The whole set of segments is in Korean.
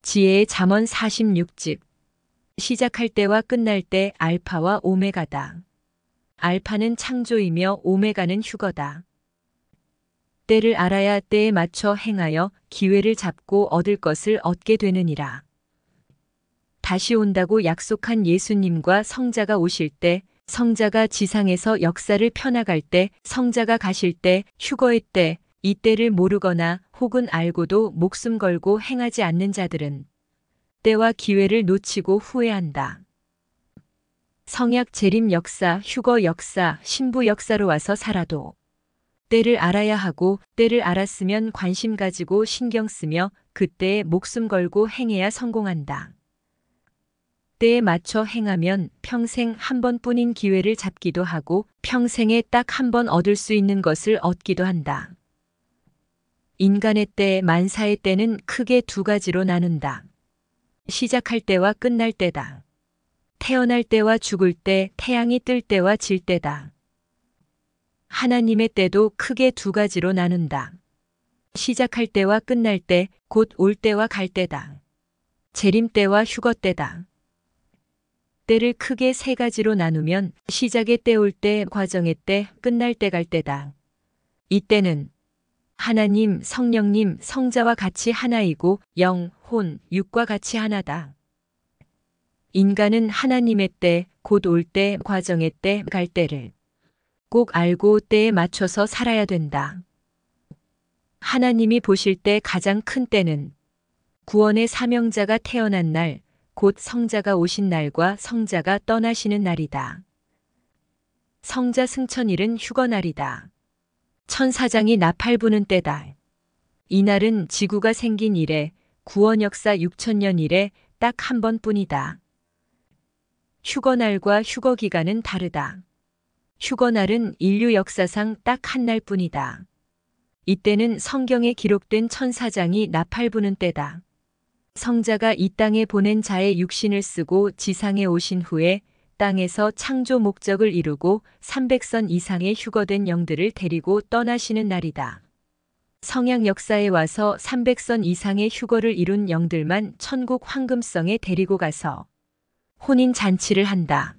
지혜의 잠언 46집. 시작할 때와 끝날 때 알파와 오메가다. 알파는 창조이며 오메가는 휴거다. 때를 알아야 때에 맞춰 행하여 기회를 잡고 얻을 것을 얻게 되느니라. 다시 온다고 약속한 예수님과 성자가 오실 때, 성자가 지상에서 역사를 펴나갈 때, 성자가 가실 때, 휴거의 때, 이 때를 모르거나 혹은 알고도 목숨 걸고 행하지 않는 자들은 때와 기회를 놓치고 후회한다. 성약 재림 역사, 휴거 역사, 신부 역사로 와서 살아도 때를 알아야 하고 때를 알았으면 관심 가지고 신경 쓰며 그때에 목숨 걸고 행해야 성공한다. 때에 맞춰 행하면 평생 한 번뿐인 기회를 잡기도 하고 평생에 딱 한 번 얻을 수 있는 것을 얻기도 한다. 인간의 때, 만사의 때는 크게 두 가지로 나눈다. 시작할 때와 끝날 때다. 태어날 때와 죽을 때, 태양이 뜰 때와 질 때다. 하나님의 때도 크게 두 가지로 나눈다. 시작할 때와 끝날 때, 곧 올 때와 갈 때다. 재림 때와 휴거 때다. 때를 크게 세 가지로 나누면 시작의 때, 올 때, 과정의 때, 끝날 때, 갈 때다. 이 때는 하나님, 성령님, 성자와 같이 하나이고 영, 혼, 육과 같이 하나다. 인간은 하나님의 때, 곧 올 때, 과정의 때, 갈 때를 꼭 알고 때에 맞춰서 살아야 된다. 하나님이 보실 때 가장 큰 때는 구원의 사명자가 태어난 날, 곧 성자가 오신 날과 성자가 떠나시는 날이다. 성자 승천일은 휴거날이다. 천사장이 나팔 부는 때다. 이날은 지구가 생긴 이래 구원 역사 6천년 이래 딱 한 번뿐이다. 휴거날과 휴거기간은 다르다. 휴거날은 인류 역사상 딱 한 날뿐이다. 이때는 성경에 기록된 천사장이 나팔 부는 때다. 성자가 이 땅에 보낸 자의 육신을 쓰고 지상에 오신 후에 땅에서 창조 목적을 이루고 300선 이상의 휴거된 영들을 데리고 떠나시는 날이다. 성약 역사에 와서 300선 이상의 휴거를 이룬 영들만 천국 황금성에 데리고 가서 혼인 잔치를 한다.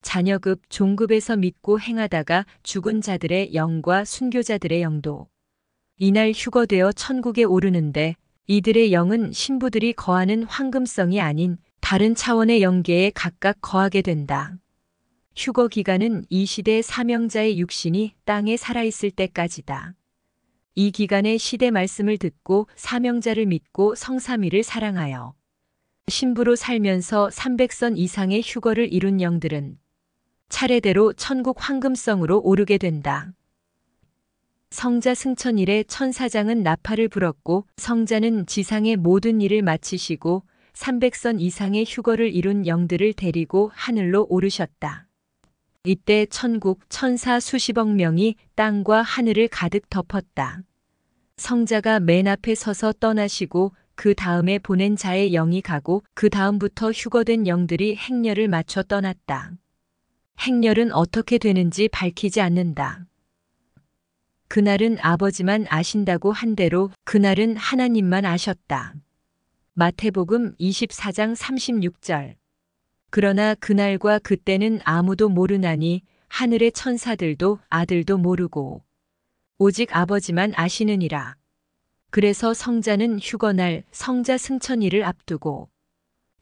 자녀급, 종급에서 믿고 행하다가 죽은 자들의 영과 순교자들의 영도 이날 휴거되어 천국에 오르는데 이들의 영은 신부들이 거하는 황금성이 아닌 다른 차원의 영계에 각각 거하게 된다. 휴거 기간은 이 시대 사명자의 육신이 땅에 살아있을 때까지다. 이 기간에 시대 말씀을 듣고 사명자를 믿고 성삼위를 사랑하여 신부로 살면서 300선 이상의 휴거를 이룬 영들은 차례대로 천국 황금성으로 오르게 된다. 성자 승천일에 천사장은 나팔을 불었고 성자는 지상의 모든 일을 마치시고 300선 이상의 휴거를 이룬 영들을 데리고 하늘로 오르셨다. 이때 천국 천사 수십억 명이 땅과 하늘을 가득 덮었다. 성자가 맨 앞에 서서 떠나시고 그 다음에 보낸 자의 영이 가고 그 다음부터 휴거된 영들이 행렬을 마쳐 떠났다. 행렬은 어떻게 되는지 밝히지 않는다. 그날은 아버지만 아신다고 한 대로 그날은 하나님만 아셨다. 마태복음 24장 36절. 그러나 그날과 그때는 아무도 모르나니 하늘의 천사들도 아들도 모르고 오직 아버지만 아시느니라. 그래서 성자는 휴거날 성자 승천일을 앞두고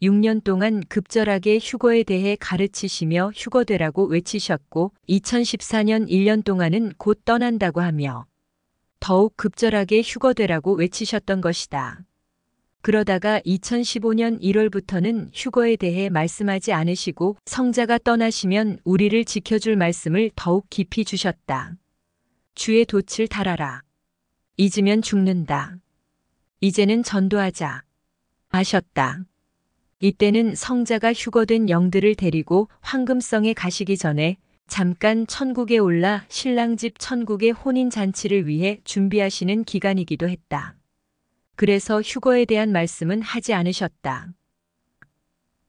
6년 동안 급절하게 휴거에 대해 가르치시며 휴거되라고 외치셨고 2014년 1년 동안은 곧 떠난다고 하며 더욱 급절하게 휴거되라고 외치셨던 것이다. 그러다가 2015년 1월부터는 휴거에 대해 말씀하지 않으시고 성자가 떠나시면 우리를 지켜줄 말씀을 더욱 깊이 주셨다. 주의 돛을 달아라. 잊으면 죽는다. 이제는 전도하자. 하셨다. 이때는 성자가 휴거된 영들을 데리고 황금성에 가시기 전에 잠깐 천국에 올라 신랑집 천국의 혼인잔치를 위해 준비하시는 기간이기도 했다. 그래서 휴거에 대한 말씀은 하지 않으셨다.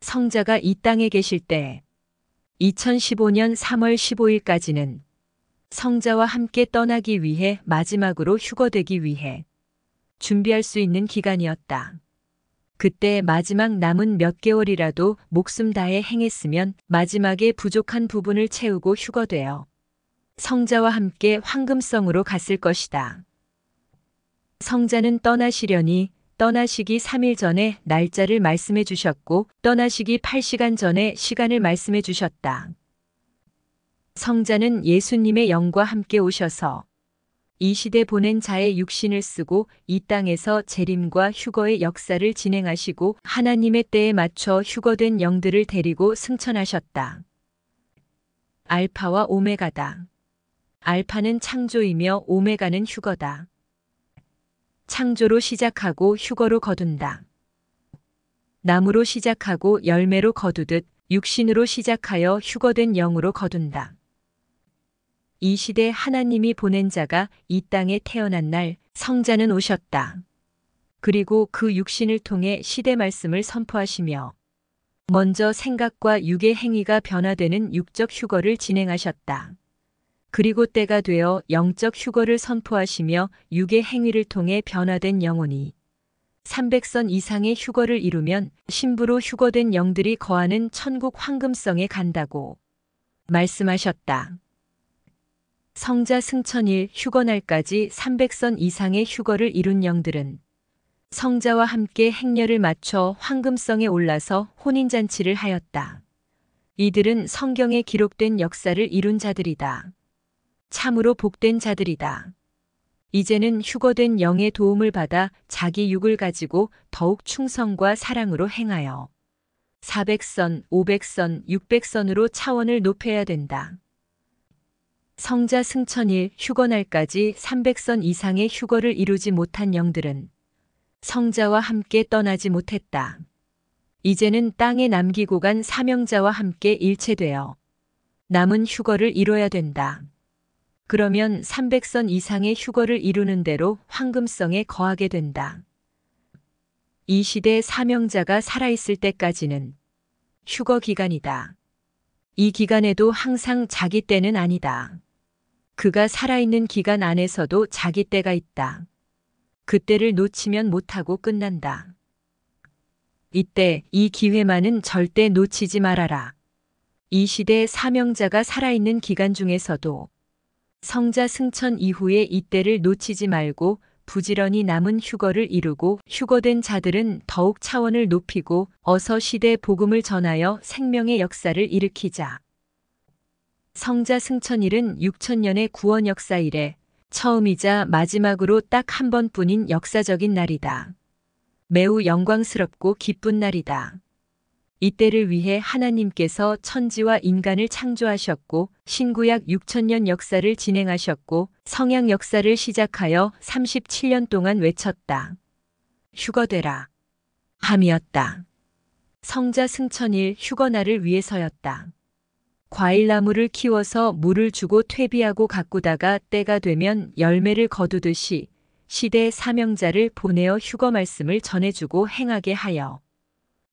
성자가 이 땅에 계실 때 2015년 3월 15일까지는 성자와 함께 떠나기 위해 마지막으로 휴거되기 위해 준비할 수 있는 기간이었다. 그때 마지막 남은 몇 개월이라도 목숨 다해 행했으면 마지막에 부족한 부분을 채우고 휴거되어 성자와 함께 황금성으로 갔을 것이다. 성자는 떠나시려니 떠나시기 3일 전에 날짜를 말씀해 주셨고 떠나시기 8시간 전에 시간을 말씀해 주셨다. 성자는 예수님의 영과 함께 오셔서 이 시대 보낸 자의 육신을 쓰고 이 땅에서 재림과 휴거의 역사를 진행하시고 하나님의 때에 맞춰 휴거된 영들을 데리고 승천하셨다. 알파와 오메가다. 알파는 창조이며 오메가는 휴거다. 창조로 시작하고 휴거로 거둔다. 나무로 시작하고 열매로 거두듯 육신으로 시작하여 휴거된 영으로 거둔다. 이 시대 하나님이 보낸 자가 이 땅에 태어난 날 성자는 오셨다. 그리고 그 육신을 통해 시대 말씀을 선포하시며 먼저 생각과 육의 행위가 변화되는 육적 휴거를 진행하셨다. 그리고 때가 되어 영적 휴거를 선포하시며 육의 행위를 통해 변화된 영혼이 300선 이상의 휴거를 이루면 신부로 휴거된 영들이 거하는 천국 황금성에 간다고 말씀하셨다. 성자 승천일 휴거날까지 300선 이상의 휴거를 이룬 영들은 성자와 함께 행렬을 맞춰 황금성에 올라서 혼인잔치를 하였다. 이들은 성경에 기록된 역사를 이룬 자들이다. 참으로 복된 자들이다. 이제는 휴거된 영의 도움을 받아 자기 육을 가지고 더욱 충성과 사랑으로 행하여 400선, 500선, 600선으로 차원을 높여야 된다. 성자 승천일 휴거날까지 300선 이상의 휴거를 이루지 못한 영들은 성자와 함께 떠나지 못했다. 이제는 땅에 남기고 간 사명자와 함께 일체되어 남은 휴거를 이뤄야 된다. 그러면 300선 이상의 휴거를 이루는 대로 황금성에 거하게 된다. 이 시대 사명자가 살아있을 때까지는 휴거 기간이다. 이 기간에도 항상 자기 때는 아니다. 그가 살아있는 기간 안에서도 자기 때가 있다. 그때를 놓치면 못하고 끝난다. 이때 이 기회만은 절대 놓치지 말아라. 이 시대 사명자가 살아있는 기간 중에서도 성자 승천 이후에 이때를 놓치지 말고 부지런히 남은 휴거를 이루고 휴거된 자들은 더욱 차원을 높이고 어서 시대 복음을 전하여 생명의 역사를 일으키자. 성자 승천일은 6천년의 구원 역사 이래 처음이자 마지막으로 딱 한 번뿐인 역사적인 날이다. 매우 영광스럽고 기쁜 날이다. 이때를 위해 하나님께서 천지와 인간을 창조하셨고 신구약 6천년 역사를 진행하셨고 성약 역사를 시작하여 37년 동안 외쳤다. 휴거되라. 함이었다. 성자 승천일 휴거날을 위해서였다. 과일나무를 키워서 물을 주고 퇴비하고 가꾸다가 때가 되면 열매를 거두듯이 시대 사명자를 보내어 휴거 말씀을 전해주고 행하게 하여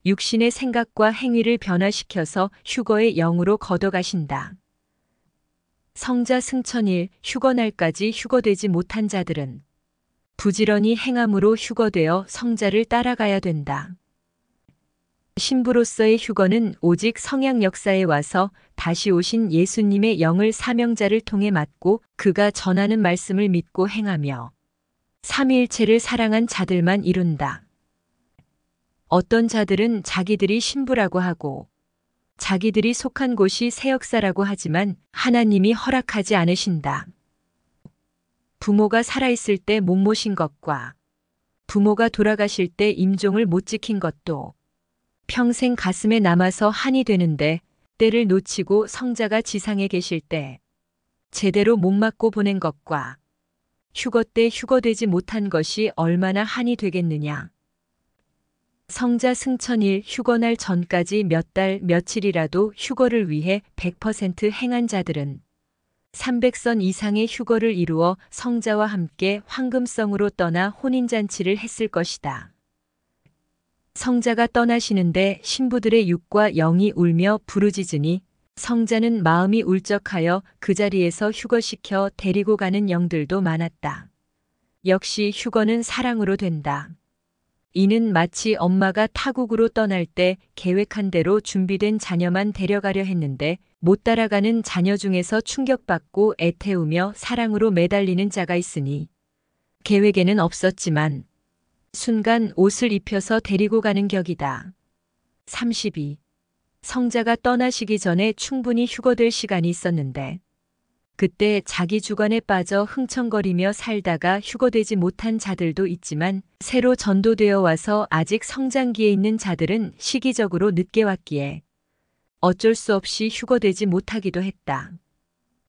육신의 생각과 행위를 변화시켜서 휴거의 영으로 걷어가신다. 성자 승천일 휴거날까지 휴거되지 못한 자들은 부지런히 행함으로 휴거되어 성자를 따라가야 된다. 신부로서의 휴거는 오직 성약 역사에 와서 다시 오신 예수님의 영을 사명자를 통해 맡고 그가 전하는 말씀을 믿고 행하며 삼위일체를 사랑한 자들만 이룬다. 어떤 자들은 자기들이 신부라고 하고 자기들이 속한 곳이 새 역사라고 하지만 하나님이 허락하지 않으신다. 부모가 살아있을 때 못 모신 것과 부모가 돌아가실 때 임종을 못 지킨 것도 평생 가슴에 남아서 한이 되는데 때를 놓치고 성자가 지상에 계실 때 제대로 못 맞고 보낸 것과 휴거 때 휴거되지 못한 것이 얼마나 한이 되겠느냐. 성자 승천일 휴거날 전까지 몇 달 며칠이라도 휴거를 위해 100% 행한 자들은 300선 이상의 휴거를 이루어 성자와 함께 황금성으로 떠나 혼인잔치를 했을 것이다. 성자가 떠나시는데 신부들의 육과 영이 울며 부르짖으니 성자는 마음이 울적하여 그 자리에서 휴거시켜 데리고 가는 영들도 많았다. 역시 휴거는 사랑으로 된다. 이는 마치 엄마가 타국으로 떠날 때 계획한 대로 준비된 자녀만 데려가려 했는데 못 따라가는 자녀 중에서 충격받고 애태우며 사랑으로 매달리는 자가 있으니 계획에는 없었지만 순간 옷을 입혀서 데리고 가는 격이다. 32. 성자가 떠나시기 전에 충분히 휴거될 시간이 있었는데 그때 자기 주관에 빠져 흥청거리며 살다가 휴거되지 못한 자들도 있지만 새로 전도되어 와서 아직 성장기에 있는 자들은 시기적으로 늦게 왔기에 어쩔 수 없이 휴거되지 못하기도 했다.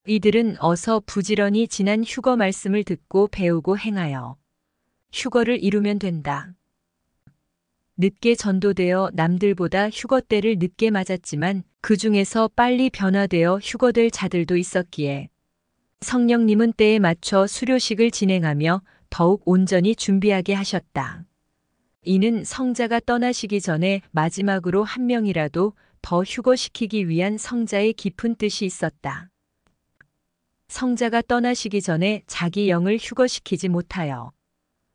이들은 어서 부지런히 지난 휴거 말씀을 듣고 배우고 행하여 휴거를 이루면 된다. 늦게 전도되어 남들보다 휴거 때를 늦게 맞았지만 그 중에서 빨리 변화되어 휴거될 자들도 있었기에 성령님은 때에 맞춰 수료식을 진행하며 더욱 온전히 준비하게 하셨다. 이는 성자가 떠나시기 전에 마지막으로 한 명이라도 더 휴거시키기 위한 성자의 깊은 뜻이 있었다. 성자가 떠나시기 전에 자기 영을 휴거시키지 못하여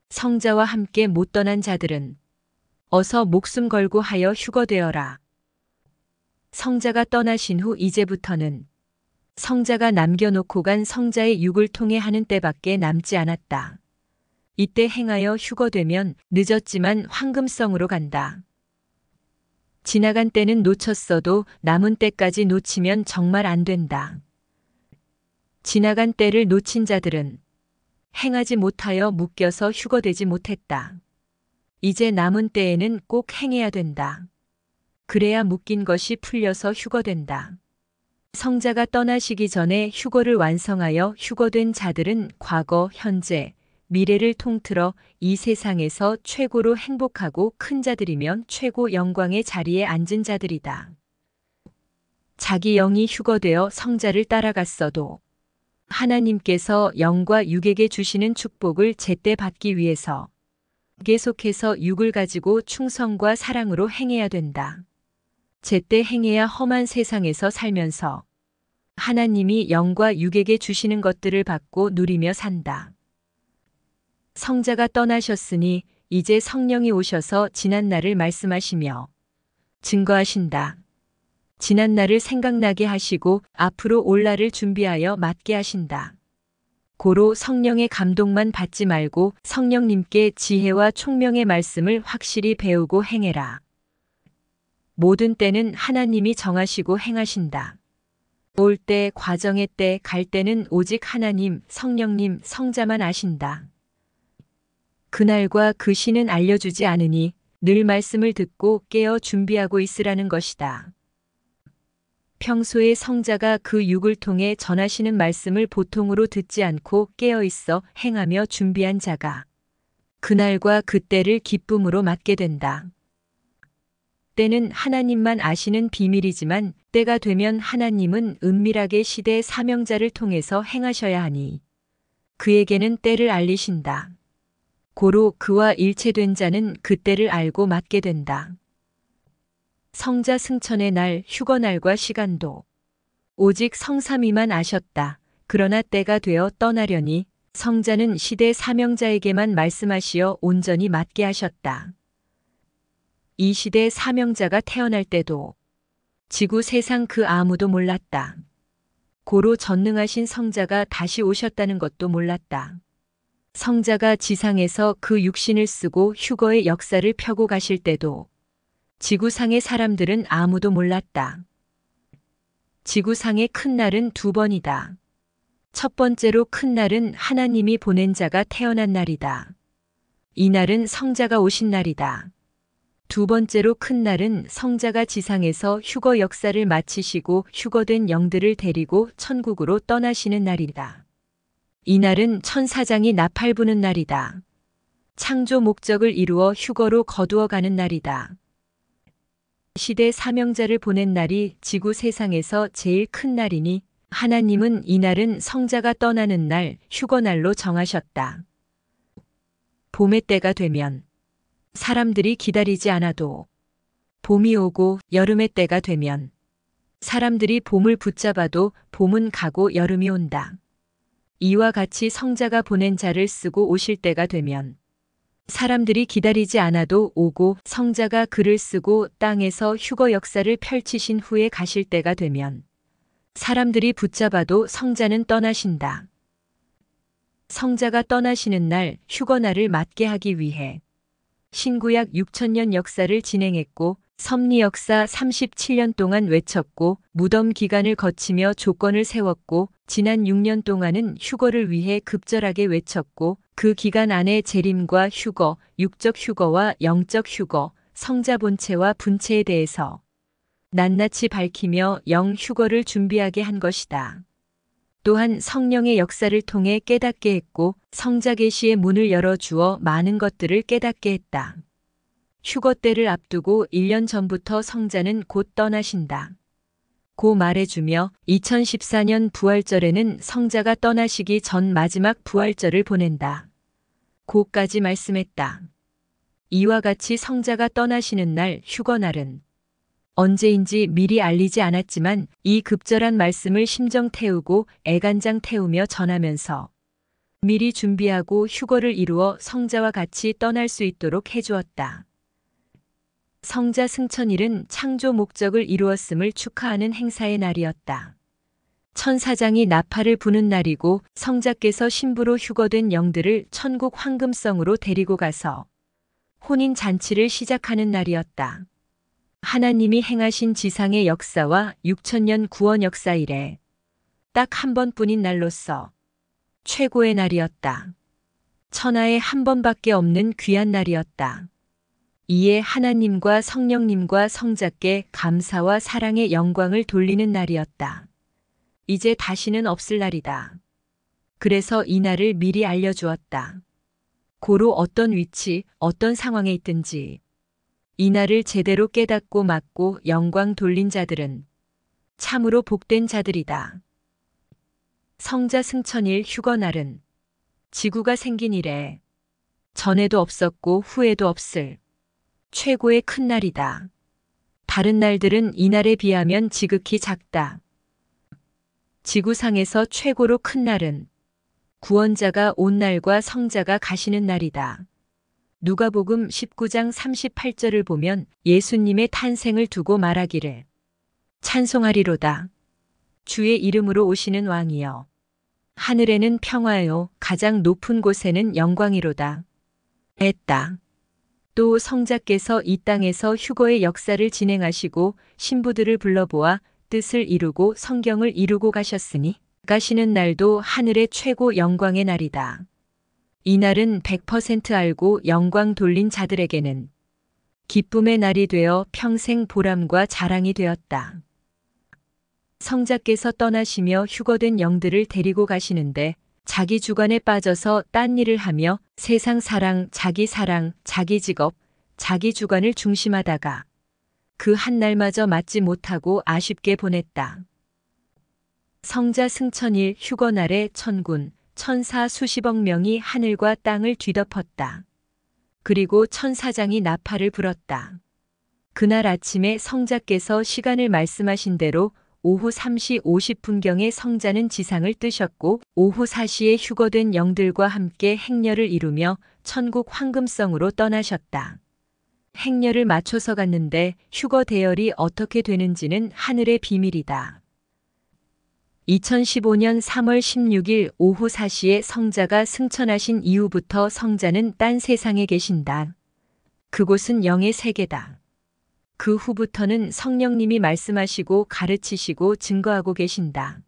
성자와 함께 못 떠난 자들은 어서 목숨 걸고 하여 휴거되어라. 성자가 떠나신 후 이제부터는 성자가 남겨놓고 간 성자의 육을 통해 하는 때밖에 남지 않았다. 이때 행하여 휴거되면 늦었지만 황금성으로 간다. 지나간 때는 놓쳤어도 남은 때까지 놓치면 정말 안 된다. 지나간 때를 놓친 자들은 행하지 못하여 묶여서 휴거되지 못했다. 이제 남은 때에는 꼭 행해야 된다. 그래야 묶인 것이 풀려서 휴거된다. 성자가 떠나시기 전에 휴거를 완성하여 휴거된 자들은 과거, 현재, 미래를 통틀어 이 세상에서 최고로 행복하고 큰 자들이면 최고 영광의 자리에 앉은 자들이다. 자기 영이 휴거되어 성자를 따라갔어도 하나님께서 영과 육에게 주시는 축복을 제때 받기 위해서 계속해서 육을 가지고 충성과 사랑으로 행해야 된다. 제때 행해야 험한 세상에서 살면서 하나님이 영과 육에게 주시는 것들을 받고 누리며 산다. 성자가 떠나셨으니 이제 성령이 오셔서 지난 날을 말씀하시며 증거하신다. 지난 날을 생각나게 하시고 앞으로 올 날을 준비하여 맞게 하신다. 고로 성령의 감동만 받지 말고 성령님께 지혜와 총명의 말씀을 확실히 배우고 행해라. 모든 때는 하나님이 정하시고 행하신다. 올 때, 과정의 때, 갈 때는 오직 하나님, 성령님, 성자만 아신다. 그날과 그 시는 알려주지 않으니 늘 말씀을 듣고 깨어 준비하고 있으라는 것이다. 평소에 성자가 그 육을 통해 전하시는 말씀을 보통으로 듣지 않고 깨어 있어 행하며 준비한 자가 그날과 그때를 기쁨으로 맞게 된다. 때는 하나님만 아시는 비밀이지만 때가 되면 하나님은 은밀하게 시대 사명자를 통해서 행하셔야 하니 그에게는 때를 알리신다. 고로 그와 일체된 자는 그때를 알고 맞게 된다. 성자 승천의 날, 휴거날과 시간도 오직 성삼위만 아셨다. 그러나 때가 되어 떠나려니 성자는 시대 사명자에게만 말씀하시어 온전히 맞게 하셨다. 이 시대 사명자가 태어날 때도 지구 세상 그 아무도 몰랐다. 고로 전능하신 성자가 다시 오셨다는 것도 몰랐다. 성자가 지상에서 그 육신을 쓰고 휴거의 역사를 펴고 가실 때도 지구상의 사람들은 아무도 몰랐다. 지구상의 큰 날은 두 번이다. 첫 번째로 큰 날은 하나님이 보낸 자가 태어난 날이다. 이 날은 성자가 오신 날이다. 두 번째로 큰 날은 성자가 지상에서 휴거 역사를 마치시고 휴거된 영들을 데리고 천국으로 떠나시는 날이다. 이 날은 천사장이 나팔 부는 날이다. 창조 목적을 이루어 휴거로 거두어 가는 날이다. 시대 사명자를 보낸 날이 지구 세상에서 제일 큰 날이니 하나님은 이 날은 성자가 떠나는 날, 휴거날로 정하셨다. 봄의 때가 되면 사람들이 기다리지 않아도 봄이 오고 여름의 때가 되면 사람들이 봄을 붙잡아도 봄은 가고 여름이 온다. 이와 같이 성자가 보낸 자를 쓰고 오실 때가 되면 사람들이 기다리지 않아도 오고 성자가 글을 쓰고 땅에서 휴거 역사를 펼치신 후에 가실 때가 되면 사람들이 붙잡아도 성자는 떠나신다. 성자가 떠나시는 날 휴거날을 맞게 하기 위해 신구약 6천년 역사를 진행했고 섭리 역사 37년 동안 외쳤고 무덤 기간을 거치며 조건을 세웠고 지난 6년 동안은 휴거를 위해 급절하게 외쳤고 그 기간 안에 재림과 휴거, 육적 휴거와 영적 휴거, 성자 본체와 분체에 대해서 낱낱이 밝히며 영 휴거를 준비하게 한 것이다. 또한 성령의 역사를 통해 깨닫게 했고 성자 계시의 문을 열어주어 많은 것들을 깨닫게 했다. 휴거 때를 앞두고 1년 전부터 성자는 곧 떠나신다. 고 말해주며 2014년 부활절에는 성자가 떠나시기 전 마지막 부활절을 보낸다. 고까지 말씀했다. 이와 같이 성자가 떠나시는 날 휴거날은 언제인지 미리 알리지 않았지만 이 급절한 말씀을 심정 태우고 애간장 태우며 전하면서 미리 준비하고 휴거를 이루어 성자와 같이 떠날 수 있도록 해주었다. 성자 승천일은 창조 목적을 이루었음을 축하하는 행사의 날이었다. 천사장이 나팔을 부는 날이고 성자께서 신부로 휴거된 영들을 천국 황금성으로 데리고 가서 혼인 잔치를 시작하는 날이었다. 하나님이 행하신 지상의 역사와 6천년 구원 역사 이래 딱 한 번뿐인 날로서 최고의 날이었다. 천하에 한 번밖에 없는 귀한 날이었다. 이에 하나님과 성령님과 성자께 감사와 사랑의 영광을 돌리는 날이었다. 이제 다시는 없을 날이다. 그래서 이 날을 미리 알려주었다. 고로 어떤 위치, 어떤 상황에 있든지 이 날을 제대로 깨닫고 맡고 영광 돌린 자들은 참으로 복된 자들이다. 성자 승천일 휴거날은 지구가 생긴 이래 전에도 없었고 후에도 없을 최고의 큰 날이다. 다른 날들은 이 날에 비하면 지극히 작다. 지구상에서 최고로 큰 날은 구원자가 온 날과 성자가 가시는 날이다. 누가복음 19장 38절을 보면 예수님의 탄생을 두고 말하기를 찬송하리로다. 주의 이름으로 오시는 왕이여. 하늘에는 평화요 가장 높은 곳에는 영광이로다. 했다. 또 성자께서 이 땅에서 휴거의 역사를 진행하시고 신부들을 불러보아 뜻을 이루고 성경을 이루고 가셨으니 가시는 날도 하늘의 최고 영광의 날이다. 이 날은 100% 알고 영광 돌린 자들에게는 기쁨의 날이 되어 평생 보람과 자랑이 되었다. 성자께서 떠나시며 휴거된 영들을 데리고 가시는데 자기 주관에 빠져서 딴 일을 하며 세상 사랑, 자기 직업, 자기 주관을 중심하다가 그 한 날마저 맞지 못하고 아쉽게 보냈다. 성자 승천일 휴거날에 천군, 천사 수십억 명이 하늘과 땅을 뒤덮었다. 그리고 천사장이 나팔을 불었다. 그날 아침에 성자께서 시간을 말씀하신 대로 오후 3시 50분경에 성자는 지상을 뜨셨고 오후 4시에 휴거된 영들과 함께 행렬을 이루며 천국 황금성으로 떠나셨다. 행렬을 맞춰서 갔는데 휴거 대열이 어떻게 되는지는 하늘의 비밀이다. 2015년 3월 16일 오후 4시에 성자가 승천하신 이후부터 성자는 딴 세상에 계신다. 그곳은 영의 세계다. 그 후부터는 성령님이 말씀하시고 가르치시고 증거하고 계신다.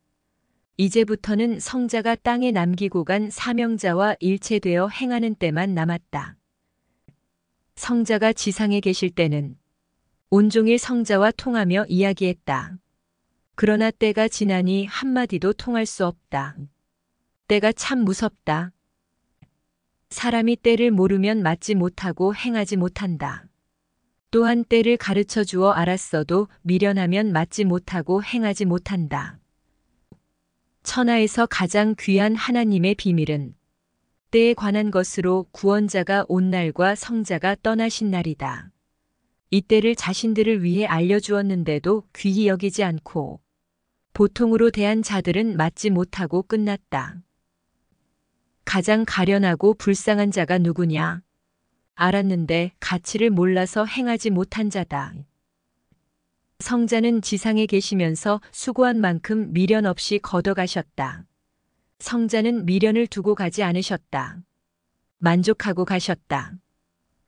이제부터는 성자가 땅에 남기고 간 사명자와 일체되어 행하는 때만 남았다. 성자가 지상에 계실 때는 온종일 성자와 통하며 이야기했다. 그러나 때가 지나니 한마디도 통할 수 없다. 때가 참 무섭다. 사람이 때를 모르면 맞지 못하고 행하지 못한다. 또한 때를 가르쳐 주어 알았어도 미련하면 맞지 못하고 행하지 못한다. 천하에서 가장 귀한 하나님의 비밀은 때에 관한 것으로 구원자가 온 날과 성자가 떠나신 날이다. 이 때를 자신들을 위해 알려주었는데도 귀히 여기지 않고 보통으로 대한 자들은 맞지 못하고 끝났다. 가장 가련하고 불쌍한 자가 누구냐? 알았는데 가치를 몰라서 행하지 못한 자다. 성자는 지상에 계시면서 수고한 만큼 미련 없이 걷어가셨다. 성자는 미련을 두고 가지 않으셨다. 만족하고 가셨다.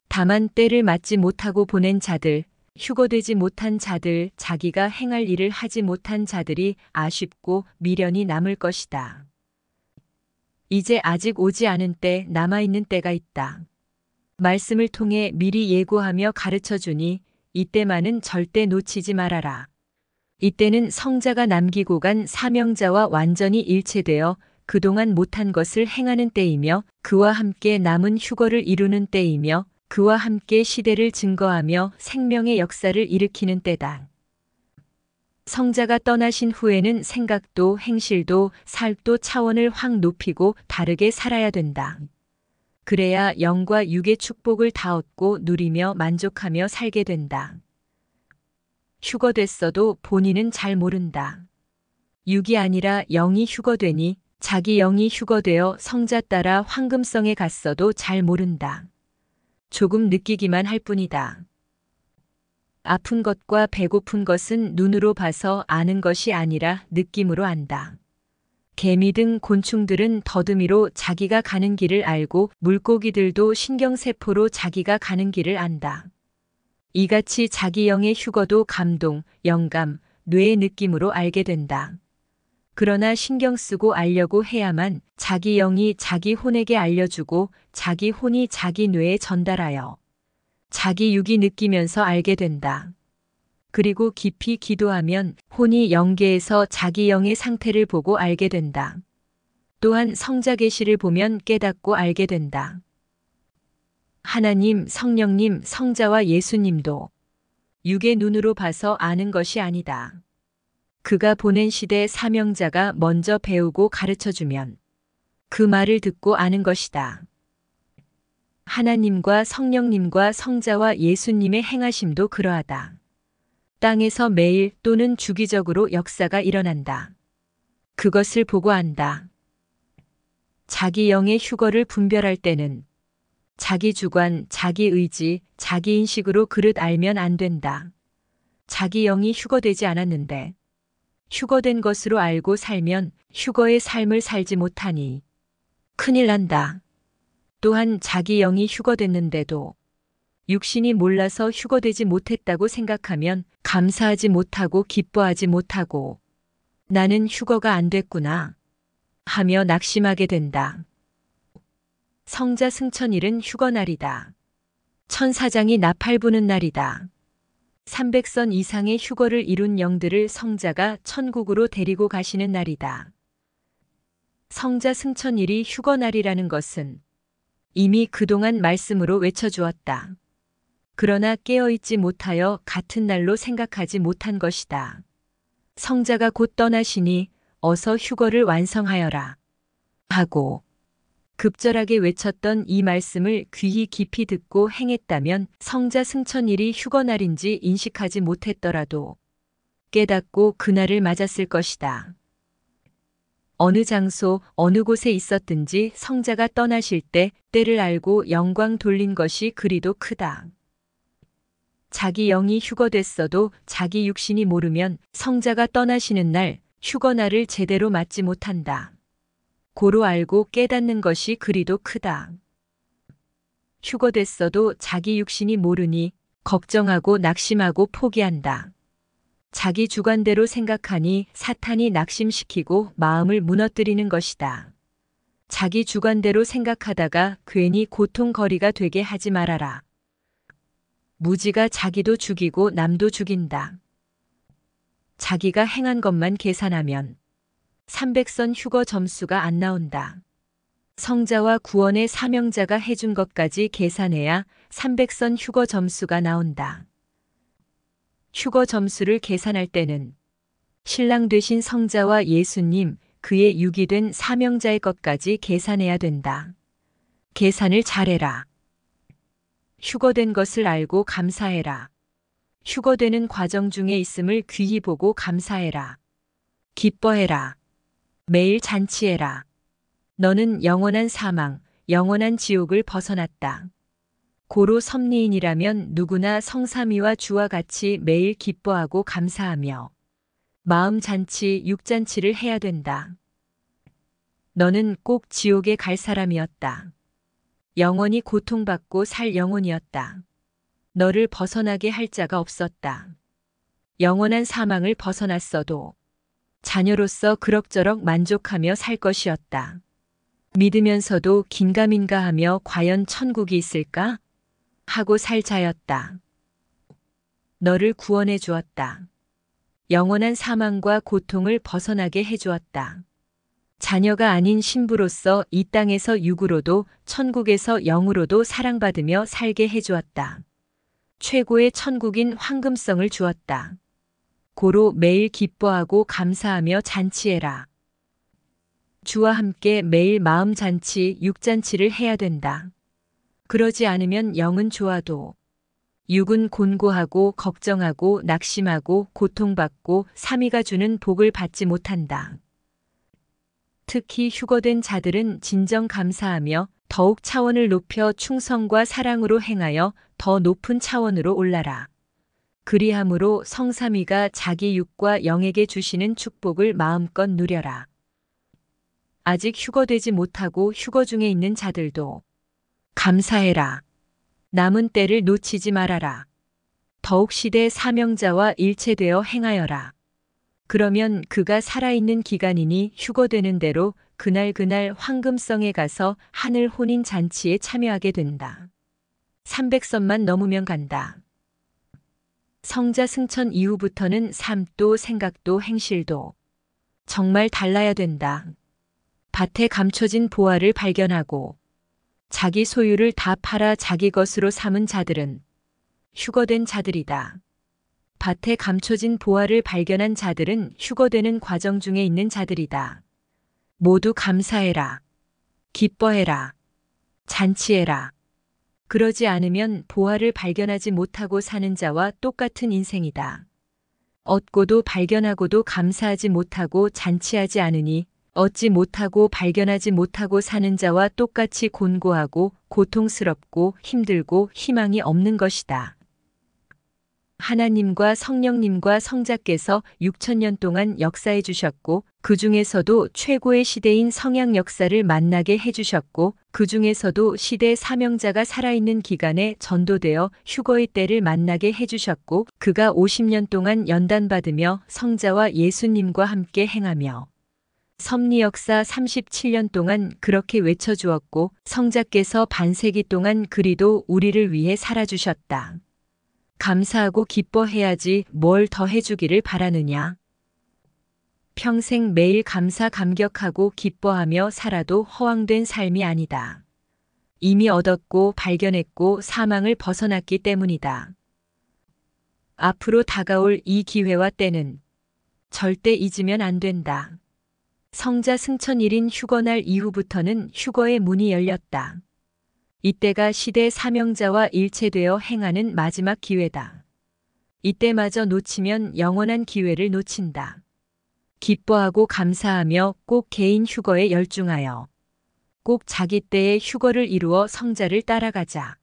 다만 때를 맞지 못하고 보낸 자들, 휴거되지 못한 자들, 자기가 행할 일을 하지 못한 자들이 아쉽고 미련이 남을 것이다. 이제 아직 오지 않은 때 남아있는 때가 있다. 말씀을 통해 미리 예고하며 가르쳐 주니 이때만은 절대 놓치지 말아라. 이때는 성자가 남기고 간 사명자와 완전히 일체되어 그동안 못한 것을 행하는 때이며 그와 함께 남은 휴거를 이루는 때이며 그와 함께 시대를 증거하며 생명의 역사를 일으키는 때다. 성자가 떠나신 후에는 생각도 행실도 삶도 차원을 확 높이고 다르게 살아야 된다. 그래야 영과 육의 축복을 다 얻고 누리며 만족하며 살게 된다. 휴거됐어도 본인은 잘 모른다. 육이 아니라 영이 휴거되니 자기 영이 휴거되어 성자 따라 황금성에 갔어도 잘 모른다. 조금 느끼기만 할 뿐이다. 아픈 것과 배고픈 것은 눈으로 봐서 아는 것이 아니라 느낌으로 안다. 개미 등 곤충들은 더듬이로 자기가 가는 길을 알고 물고기들도 신경세포로 자기가 가는 길을 안다. 이같이 자기 영의 휴거도 감동, 영감, 뇌의 느낌으로 알게 된다. 그러나 신경 쓰고 알려고 해야만 자기 영이 자기 혼에게 알려주고 자기 혼이 자기 뇌에 전달하여 자기 육이 느끼면서 알게 된다. 그리고 깊이 기도하면 혼이 영계에서 자기 영의 상태를 보고 알게 된다. 또한 성자 계시를 보면 깨닫고 알게 된다. 하나님, 성령님, 성자와 예수님도 육의 눈으로 봐서 아는 것이 아니다. 그가 보낸 시대 사명자가 먼저 배우고 가르쳐주면 그 말을 듣고 아는 것이다. 하나님과 성령님과 성자와 예수님의 행하심도 그러하다. 땅에서 매일 또는 주기적으로 역사가 일어난다. 그것을 보고 안다. 자기 영의 휴거를 분별할 때는 자기 주관, 자기 의지, 자기 인식으로 그릇 알면 안 된다. 자기 영이 휴거되지 않았는데 휴거된 것으로 알고 살면 휴거의 삶을 살지 못하니 큰일 난다. 또한 자기 영이 휴거됐는데도 육신이 몰라서 휴거되지 못했다고 생각하면 감사하지 못하고 기뻐하지 못하고 나는 휴거가 안 됐구나 하며 낙심하게 된다. 성자 승천일은 휴거날이다. 천사장이 나팔 부는 날이다. 300선 이상의 휴거를 이룬 영들을 성자가 천국으로 데리고 가시는 날이다. 성자 승천일이 휴거날이라는 것은 이미 그동안 말씀으로 외쳐주었다. 그러나 깨어있지 못하여 같은 날로 생각하지 못한 것이다. 성자가 곧 떠나시니 어서 휴거를 완성하여라 하고 급절하게 외쳤던 이 말씀을 귀히 깊이 듣고 행했다면 성자 승천일이 휴거날인지 인식하지 못했더라도 깨닫고 그날을 맞았을 것이다. 어느 장소, 어느 곳에 있었든지 성자가 떠나실 때 때를 알고 영광 돌린 것이 그리도 크다. 자기 영이 휴거됐어도 자기 육신이 모르면 성자가 떠나시는 날 휴거날을 제대로 맞지 못한다. 고로 알고 깨닫는 것이 그리도 크다. 휴거됐어도 자기 육신이 모르니 걱정하고 낙심하고 포기한다. 자기 주관대로 생각하니 사탄이 낙심시키고 마음을 무너뜨리는 것이다. 자기 주관대로 생각하다가 괜히 고통거리가 되게 하지 말아라. 무지가 자기도 죽이고 남도 죽인다. 자기가 행한 것만 계산하면 300선 휴거 점수가 안 나온다. 성자와 구원의 사명자가 해준 것까지 계산해야 300선 휴거 점수가 나온다. 휴거 점수를 계산할 때는 신랑 되신 성자와 예수님, 그의 육이 된 사명자의 것까지 계산해야 된다. 계산을 잘해라. 휴거된 것을 알고 감사해라. 휴거되는 과정 중에 있음을 귀히 보고 감사해라. 기뻐해라. 매일 잔치해라. 너는 영원한 사망, 영원한 지옥을 벗어났다. 고로 섭리인이라면 누구나 성삼위와 주와 같이 매일 기뻐하고 감사하며 마음 잔치, 육잔치를 해야 된다. 너는 꼭 지옥에 갈 사람이었다. 영원히 고통받고 살 영혼이었다. 너를 벗어나게 할 자가 없었다. 영원한 사망을 벗어났어도 자녀로서 그럭저럭 만족하며 살 것이었다. 믿으면서도 긴가민가하며 과연 천국이 있을까? 하고 살 자였다. 너를 구원해 주었다. 영원한 사망과 고통을 벗어나게 해 주었다. 자녀가 아닌 신부로서 이 땅에서 육으로도 천국에서 영으로도 사랑받으며 살게 해 주었다. 최고의 천국인 황금성을 주었다. 고로 매일 기뻐하고 감사하며 잔치해라. 주와 함께 매일 마음 잔치, 육잔치를 해야 된다. 그러지 않으면 영은 좋아도 육은 곤고하고 걱정하고 낙심하고 고통받고 삼위가 주는 복을 받지 못한다. 특히 휴거된 자들은 진정 감사하며 더욱 차원을 높여 충성과 사랑으로 행하여 더 높은 차원으로 올라라. 그리함으로 성삼위가 자기 육과 영에게 주시는 축복을 마음껏 누려라. 아직 휴거되지 못하고 휴거 중에 있는 자들도 감사해라. 남은 때를 놓치지 말아라. 더욱 시대 사명자와 일체되어 행하여라. 그러면 그가 살아있는 기간이니 휴거되는 대로 그날 황금성에 가서 하늘 혼인 잔치에 참여하게 된다. 300선만 넘으면 간다. 성자 승천 이후부터는 삶도 생각도 행실도 정말 달라야 된다. 밭에 감춰진 보화를 발견하고 자기 소유를 다 팔아 자기 것으로 삼은 자들은 휴거된 자들이다. 밭에 감춰진 보화를 발견한 자들은 휴거되는 과정 중에 있는 자들이다. 모두 감사해라. 기뻐해라. 잔치해라. 그러지 않으면 보화를 발견하지 못하고 사는 자와 똑같은 인생이다. 얻고도 발견하고도 감사하지 못하고 잔치하지 않으니 얻지 못하고 발견하지 못하고 사는 자와 똑같이 곤고하고 고통스럽고 힘들고 희망이 없는 것이다. 하나님과 성령님과 성자께서 6천년 동안 역사해 주셨고 그 중에서도 최고의 시대인 성약 역사를 만나게 해주셨고 그 중에서도 시대 사명자가 살아있는 기간에 전도되어 휴거의 때를 만나게 해주셨고 그가 50년 동안 연단받으며 성자와 예수님과 함께 행하며 섭리 역사 37년 동안 그렇게 외쳐주었고 성자께서 반세기 동안 그리도 우리를 위해 살아주셨다. 감사하고 기뻐해야지 뭘 더 해주기를 바라느냐. 평생 매일 감사 감격하고 기뻐하며 살아도 허황된 삶이 아니다. 이미 얻었고 발견했고 사망을 벗어났기 때문이다. 앞으로 다가올 이 기회와 때는 절대 잊으면 안 된다. 성자 승천일인 휴거날 이후부터는 휴거의 문이 열렸다. 이때가 시대 사명자와 일체되어 행하는 마지막 기회다. 이때마저 놓치면 영원한 기회를 놓친다. 기뻐하고 감사하며 꼭 개인 휴거에 열중하여 꼭 자기 때의 휴거를 이루어 성자를 따라가자.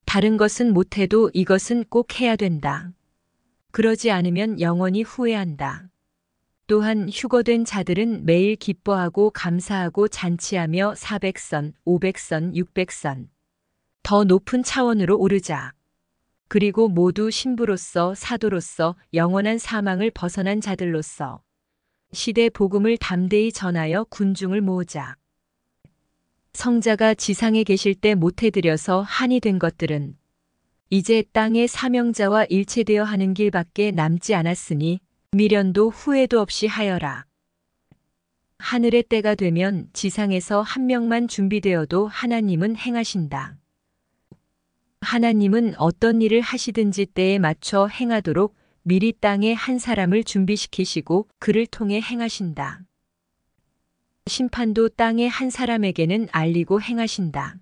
다른 것은 못해도 이것은 꼭 해야 된다. 그러지 않으면 영원히 후회한다. 또한 휴거된 자들은 매일 기뻐하고 감사하고 잔치하며 400선, 500선, 600선 더 높은 차원으로 오르자. 그리고 모두 신부로서 사도로서 영원한 사망을 벗어난 자들로서 시대 복음을 담대히 전하여 군중을 모으자. 성자가 지상에 계실 때 못해드려서 한이 된 것들은 이제 땅의 사명자와 일체되어 하는 길밖에 남지 않았으니 미련도 후회도 없이 하여라. 하늘의 때가 되면 지상에서 한 명만 준비되어도 하나님은 행하신다. 하나님은 어떤 일을 하시든지 때에 맞춰 행하도록 미리 땅에 한 사람을 준비시키시고 그를 통해 행하신다. 심판도 땅의 한 사람에게는 알리고 행하신다.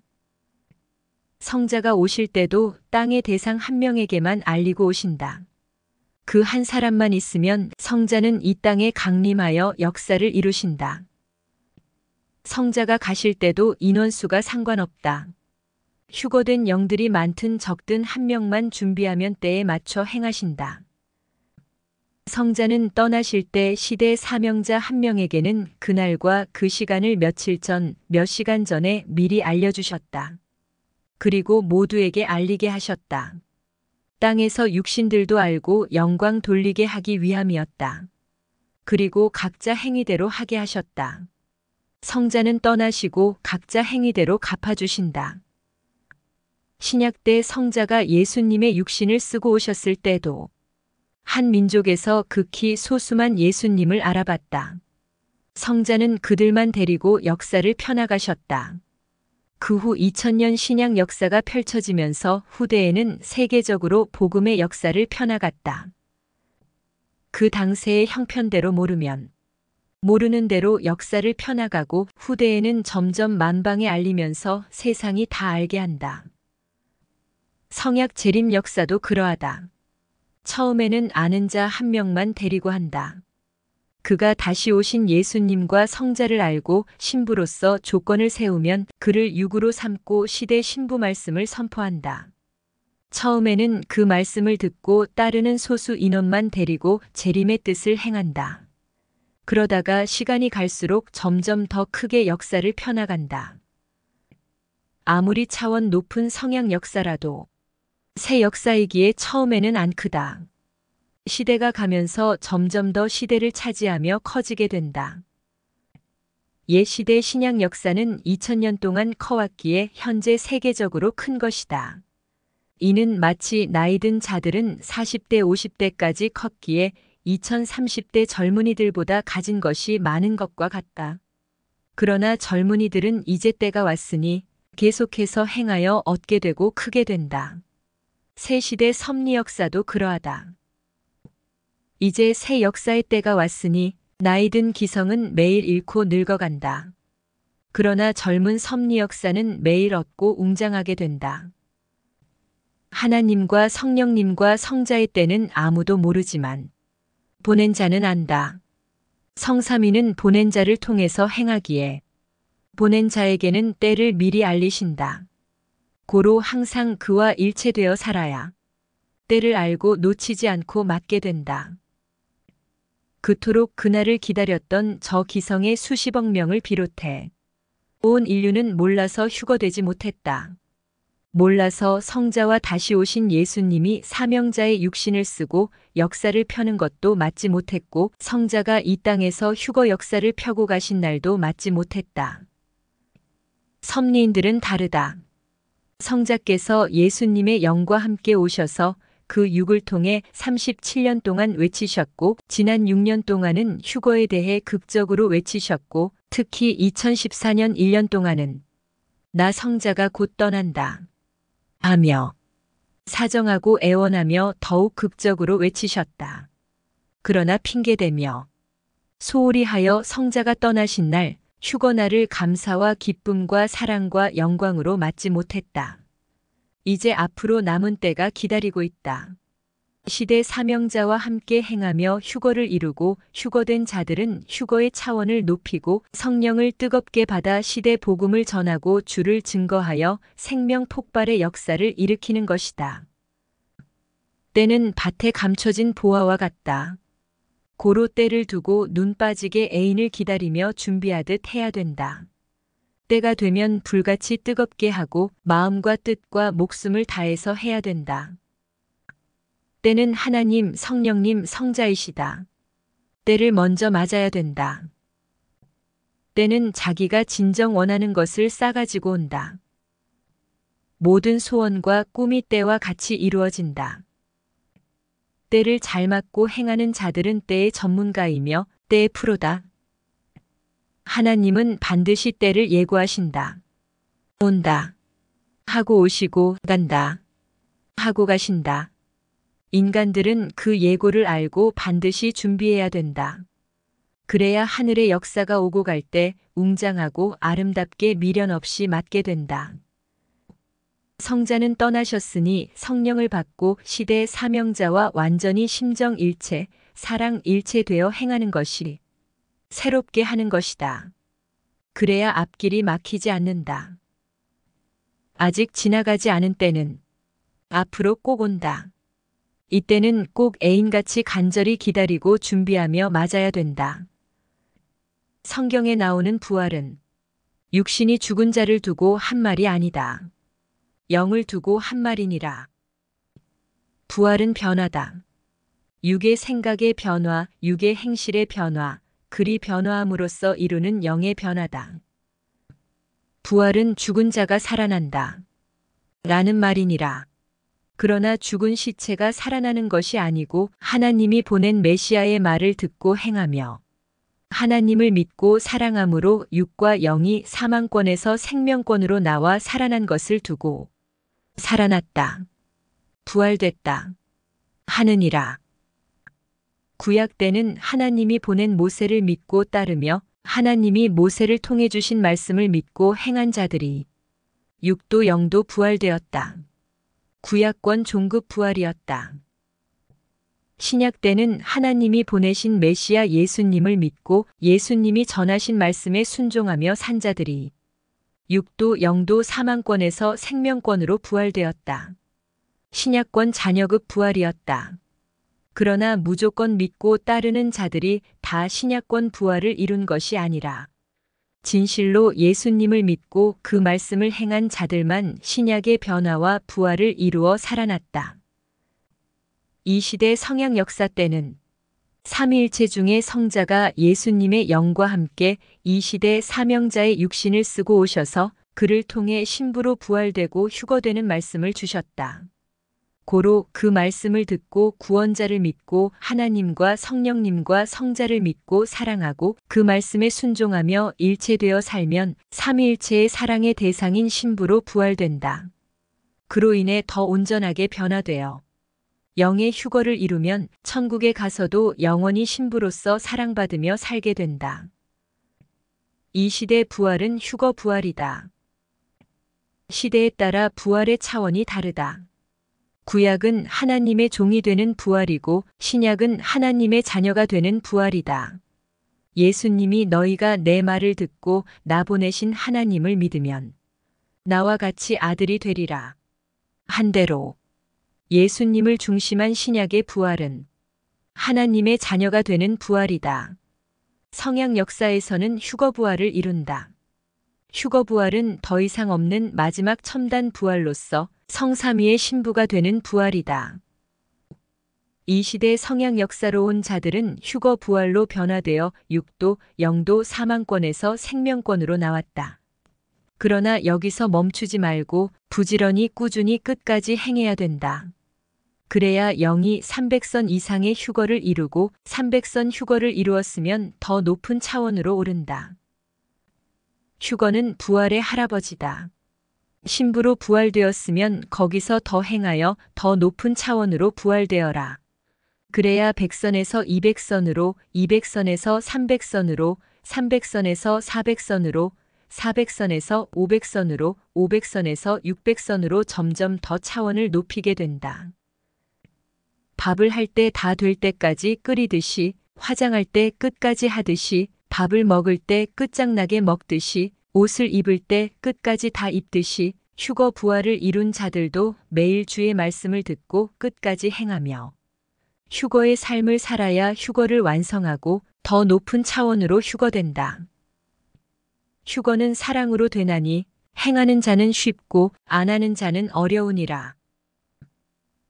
성자가 오실 때도 땅의 대상 한 명에게만 알리고 오신다. 그 한 사람만 있으면 성자는 이 땅에 강림하여 역사를 이루신다. 성자가 가실 때도 인원수가 상관없다. 휴거된 영들이 많든 적든 한 명만 준비하면 때에 맞춰 행하신다. 성자는 떠나실 때 시대 사명자 한 명에게는 그날과 그 시간을 며칠 전, 몇 시간 전에 미리 알려주셨다. 그리고 모두에게 알리게 하셨다. 땅에서 육신들도 알고 영광 돌리게 하기 위함이었다. 그리고 각자 행위대로 하게 하셨다. 성자는 떠나시고 각자 행위대로 갚아주신다. 신약 때 성자가 예수님의 육신을 쓰고 오셨을 때도 한 민족에서 극히 소수만 예수님을 알아봤다. 성자는 그들만 데리고 역사를 펴나가셨다. 그 후 2000년 신약 역사가 펼쳐지면서 후대에는 세계적으로 복음의 역사를 펴나갔다. 그 당시의 형편대로 모르는 대로 역사를 펴나가고 후대에는 점점 만방에 알리면서 세상이 다 알게 한다. 성약 재림 역사도 그러하다. 처음에는 아는 자 한 명만 데리고 한다. 그가 다시 오신 예수님과 성자를 알고 신부로서 조건을 세우면 그를 육으로 삼고 시대 신부 말씀을 선포한다. 처음에는 그 말씀을 듣고 따르는 소수 인원만 데리고 재림의 뜻을 행한다. 그러다가 시간이 갈수록 점점 더 크게 역사를 펴나간다. 아무리 차원 높은 성약 역사라도 새 역사이기에 처음에는 안 크다. 시대가 가면서 점점 더 시대를 차지하며 커지게 된다. 옛 시대 신약 역사는 2000년 동안 커왔기에 현재 세계적으로 큰 것이다. 이는 마치 나이 든 자들은 40대 50대까지 컸기에 2030대 젊은이들보다 가진 것이 많은 것과 같다. 그러나 젊은이들은 이제 때가 왔으니 계속해서 행하여 얻게 되고 크게 된다. 새 시대 섭리 역사도 그러하다. 이제 새 역사의 때가 왔으니 나이 든 기성은 매일 잃고 늙어간다. 그러나 젊은 섭리 역사는 매일 얻고 웅장하게 된다. 하나님과 성령님과 성자의 때는 아무도 모르지만 보낸 자는 안다. 성삼위는 보낸 자를 통해서 행하기에 보낸 자에게는 때를 미리 알리신다. 고로 항상 그와 일체되어 살아야 때를 알고 놓치지 않고 맞게 된다. 그토록 그날을 기다렸던 저 기성의 수십억 명을 비롯해 온 인류는 몰라서 휴거되지 못했다. 몰라서 성자와 다시 오신 예수님이 사명자의 육신을 쓰고 역사를 펴는 것도 맞지 못했고 성자가 이 땅에서 휴거 역사를 펴고 가신 날도 맞지 못했다. 섭리인들은 다르다. 성자께서 예수님의 영과 함께 오셔서 그 육을 통해 37년 동안 외치셨고 지난 6년 동안은 휴거에 대해 극적으로 외치셨고 특히 2014년 1년 동안은 나 성자가 곧 떠난다 하며 사정하고 애원하며 더욱 극적으로 외치셨다. 그러나 핑계대며 소홀히 하여 성자가 떠나신 날 휴거날을 감사와 기쁨과 사랑과 영광으로 맞지 못했다. 이제 앞으로 남은 때가 기다리고 있다. 시대 사명자와 함께 행하며 휴거를 이루고 휴거된 자들은 휴거의 차원을 높이고 성령을 뜨겁게 받아 시대 복음을 전하고 주를 증거하여 생명 폭발의 역사를 일으키는 것이다. 때는 밭에 감춰진 보화와 같다. 고로 때를 두고 눈 빠지게 애인을 기다리며 준비하듯 해야 된다. 때가 되면 불같이 뜨겁게 하고 마음과 뜻과 목숨을 다해서 해야 된다. 때는 하나님, 성령님, 성자이시다. 때를 먼저 맞아야 된다. 때는 자기가 진정 원하는 것을 싸가지고 온다. 모든 소원과 꿈이 때와 같이 이루어진다. 때를 잘 맞고 행하는 자들은 때의 전문가이며 때의 프로다. 하나님은 반드시 때를 예고하신다. 온다. 하고 오시고 간다. 하고 가신다. 인간들은 그 예고를 알고 반드시 준비해야 된다. 그래야 하늘의 역사가 오고 갈 때 웅장하고 아름답게 미련 없이 맞게 된다. 성자는 떠나셨으니 성령을 받고 시대 사명자와 완전히 심정 일체, 사랑 일체 되어 행하는 것이 새롭게 하는 것이다. 그래야 앞길이 막히지 않는다. 아직 지나가지 않은 때는 앞으로 꼭 온다. 이때는 꼭 애인같이 간절히 기다리고 준비하며 맞아야 된다. 성경에 나오는 부활은 육신이 죽은 자를 두고 한 말이 아니다. 영을 두고 한 말이니라. 부활은 변화다. 육의 생각의 변화, 육의 행실의 변화, 그리 변화함으로써 이루는 영의 변화다. 부활은 죽은 자가 살아난다. 라는 말이니라. 그러나 죽은 시체가 살아나는 것이 아니고 하나님이 보낸 메시아의 말을 듣고 행하며 하나님을 믿고 사랑함으로 육과 영이 사망권에서 생명권으로 나와 살아난 것을 두고 살아났다. 부활됐다. 하느니라. 구약 때는 하나님이 보낸 모세를 믿고 따르며 하나님이 모세를 통해 주신 말씀을 믿고 행한 자들이 육도 영도 부활되었다. 구약권 종급 부활이었다. 신약 때는 하나님이 보내신 메시아 예수님을 믿고 예수님이 전하신 말씀에 순종하며 산 자들이 육도 영도 사망권에서 생명권으로 부활되었다. 신약권 자녀급 부활이었다. 그러나 무조건 믿고 따르는 자들이 다 신약권 부활을 이룬 것이 아니라 진실로 예수님을 믿고 그 말씀을 행한 자들만 신약의 변화와 부활을 이루어 살아났다. 이 시대 성약 역사 때는 삼위일체 중에 성자가 예수님의 영과 함께 이 시대 사명자의 육신을 쓰고 오셔서 그를 통해 신부로 부활되고 휴거되는 말씀을 주셨다. 고로 그 말씀을 듣고 구원자를 믿고 하나님과 성령님과 성자를 믿고 사랑하고 그 말씀에 순종하며 일체되어 살면 삼위일체의 사랑의 대상인 신부로 부활된다. 그로 인해 더 온전하게 변화되어 영의 휴거를 이루면 천국에 가서도 영원히 신부로서 사랑받으며 살게 된다. 이 시대 부활은 휴거 부활이다. 시대에 따라 부활의 차원이 다르다. 구약은 하나님의 종이 되는 부활이고 신약은 하나님의 자녀가 되는 부활이다. 예수님이 너희가 내 말을 듣고 나 보내신 하나님을 믿으면 나와 같이 아들이 되리라. 한대로 예수님을 중심한 신약의 부활은 하나님의 자녀가 되는 부활이다. 성약 역사에서는 휴거 부활을 이룬다. 휴거 부활은 더 이상 없는 마지막 첨단 부활로서 성삼위의 신부가 되는 부활이다. 이 시대 성약 역사로 온 자들은 휴거 부활로 변화되어 육도, 영도 사망권에서 생명권으로 나왔다. 그러나 여기서 멈추지 말고 부지런히 꾸준히 끝까지 행해야 된다. 그래야 영이 300선 이상의 휴거를 이루고 300선 휴거를 이루었으면 더 높은 차원으로 오른다. 휴거는 부활의 할아버지다. 신부로 부활되었으면 거기서 더 행하여 더 높은 차원으로 부활되어라. 그래야 100선에서 200선으로, 200선에서 300선으로, 300선에서 400선으로, 400선에서 500선으로, 500선에서 600선으로 점점 더 차원을 높이게 된다. 밥을 할 때 다 될 때까지 끓이듯이, 화장할 때 끝까지 하듯이, 밥을 먹을 때 끝장나게 먹듯이, 옷을 입을 때 끝까지 다 입듯이 휴거 부활을 이룬 자들도 매일 주의 말씀을 듣고 끝까지 행하며 휴거의 삶을 살아야 휴거를 완성하고 더 높은 차원으로 휴거된다. 휴거는 사랑으로 되나니 행하는 자는 쉽고 안 하는 자는 어려우니라.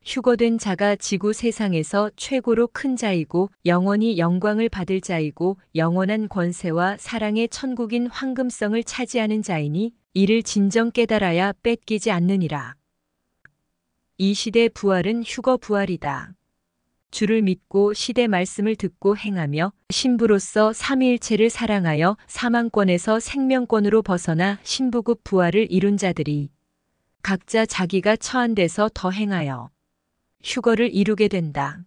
휴거된 자가 지구 세상에서 최고로 큰 자이고 영원히 영광을 받을 자이고 영원한 권세와 사랑의 천국인 황금성을 차지하는 자이니 이를 진정 깨달아야 뺏기지 않느니라. 이 시대 부활은 휴거 부활이다. 주를 믿고 시대 말씀을 듣고 행하며 신부로서 삼위일체를 사랑하여 사망권에서 생명권으로 벗어나 신부급 부활을 이룬 자들이 각자 자기가 처한 데서 더 행하여 휴거를 이루게 된다.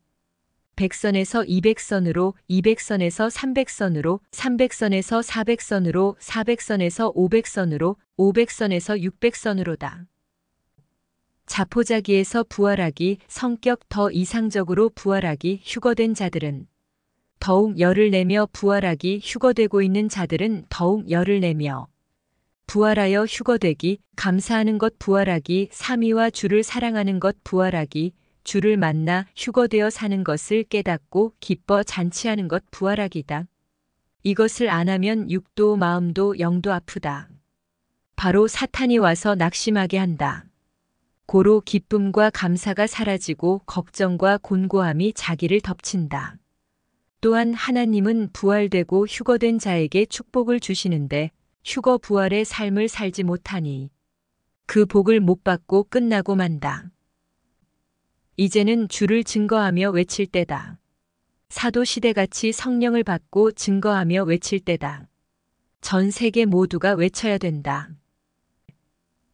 100선에서 200선으로, 200선에서 300선으로, 300선에서 400선으로, 400선에서 500선으로, 500선에서 600선으로다. 자포자기에서 부활하기, 성격 더 이상적으로 부활하기, 휴거된 자들은 더욱 열을 내며 부활하기, 휴거되고 있는 자들은 더욱 열을 내며 부활하여 휴거되기, 감사하는 것 부활하기, 삼위와 주를 사랑하는 것 부활하기, 주를 만나 휴거되어 사는 것을 깨닫고 기뻐 잔치하는 것 부활하기다. 이것을 안 하면 육도 마음도 영도 아프다. 바로 사탄이 와서 낙심하게 한다. 고로 기쁨과 감사가 사라지고 걱정과 곤고함이 자기를 덮친다. 또한 하나님은 부활되고 휴거된 자에게 축복을 주시는데 휴거 부활의 삶을 살지 못하니 그 복을 못 받고 끝나고 만다. 이제는 주를 증거하며 외칠 때다. 사도 시대같이 성령을 받고 증거하며 외칠 때다. 전 세계 모두가 외쳐야 된다.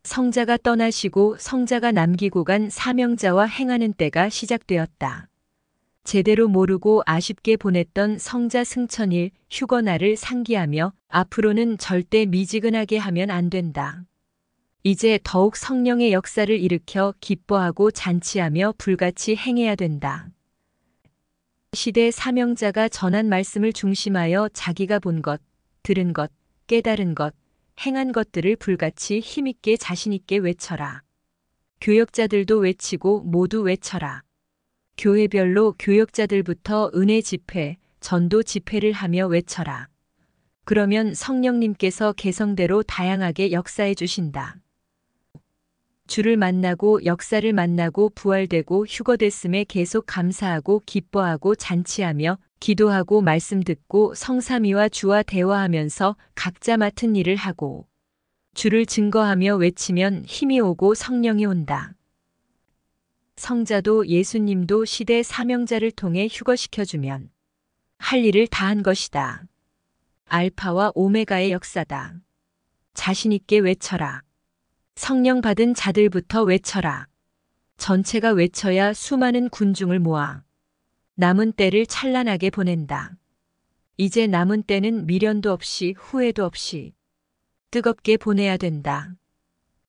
성자가 떠나시고 성자가 남기고 간 사명자와 행하는 때가 시작되었다. 제대로 모르고 아쉽게 보냈던 성자 승천일 휴거날을 상기하며 앞으로는 절대 미지근하게 하면 안 된다. 이제 더욱 성령의 역사를 일으켜 기뻐하고 잔치하며 불같이 행해야 된다. 시대 사명자가 전한 말씀을 중심하여 자기가 본 것, 들은 것, 깨달은 것, 행한 것들을 불같이 힘있게 자신있게 외쳐라. 교역자들도 외치고 모두 외쳐라. 교회별로 교역자들부터 은혜 집회, 전도 집회를 하며 외쳐라. 그러면 성령님께서 개성대로 다양하게 역사해 주신다. 주를 만나고 역사를 만나고 부활되고 휴거됐음에 계속 감사하고 기뻐하고 잔치하며 기도하고 말씀 듣고 성삼위와 주와 대화하면서 각자 맡은 일을 하고 주를 증거하며 외치면 힘이 오고 성령이 온다. 성자도 예수님도 시대 사명자를 통해 휴거시켜주면 할 일을 다한 것이다. 알파와 오메가의 역사다. 자신있게 외쳐라. 성령 받은 자들부터 외쳐라. 전체가 외쳐야 수많은 군중을 모아 남은 때를 찬란하게 보낸다. 이제 남은 때는 미련도 없이 후회도 없이 뜨겁게 보내야 된다.